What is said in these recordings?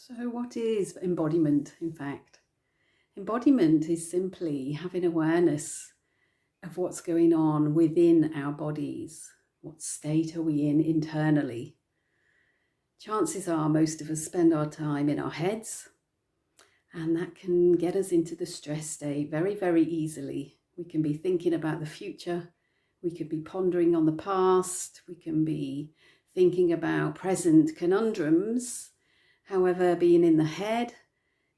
So what is embodiment, in fact? Embodiment is simply having awareness of what's going on within our bodies. What state are we in internally? Chances are most of us spend our time in our heads, and that can get us into the stress state very, very easily. We can be thinking about the future. We could be pondering on the past. We can be thinking about present conundrums. However, being in the head,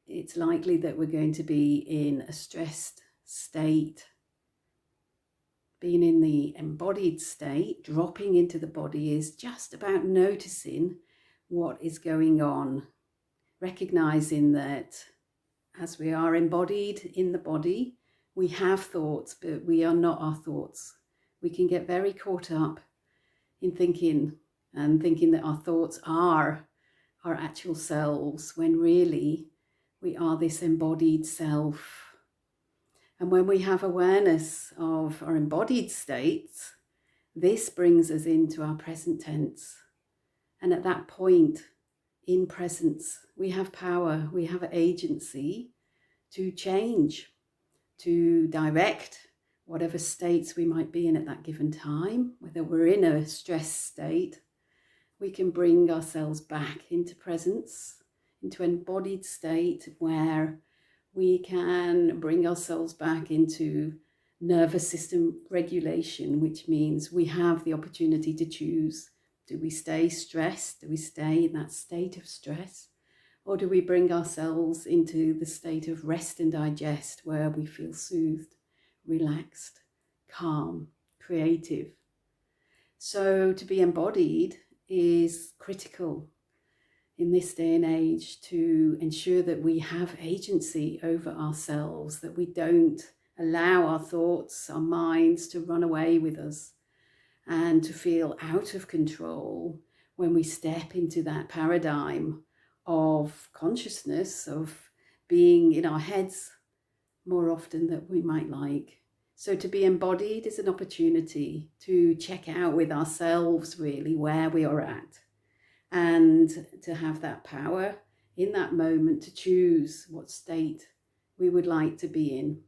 it's likely that we're going to be in a stressed state. Being in the embodied state, dropping into the body, is just about noticing what is going on, recognizing that as we are embodied in the body, we have thoughts, but we are not our thoughts. We can get very caught up in thinking that our thoughts are our actual selves, when really we are this embodied self. And when we have awareness of our embodied states, this brings us into our present tense. And at that point, in presence, we have power, we have agency to change, to direct whatever states we might be in at that given time. Whether we're in a stress state, we can bring ourselves back into presence, into an embodied state where we can bring ourselves back into nervous system regulation, which means we have the opportunity to choose. Do we stay stressed? Do we stay in that state of stress? Or do we bring ourselves into the state of rest and digest, where we feel soothed, relaxed, calm, creative? So to be embodied is critical in this day and age, to ensure that we have agency over ourselves, that we don't allow our thoughts, our minds to run away with us, and to feel out of control when we step into that paradigm of consciousness, of being in our heads more often than we might like. So to be embodied is an opportunity to check out with ourselves really where we are at, and to have that power in that moment to choose what state we would like to be in.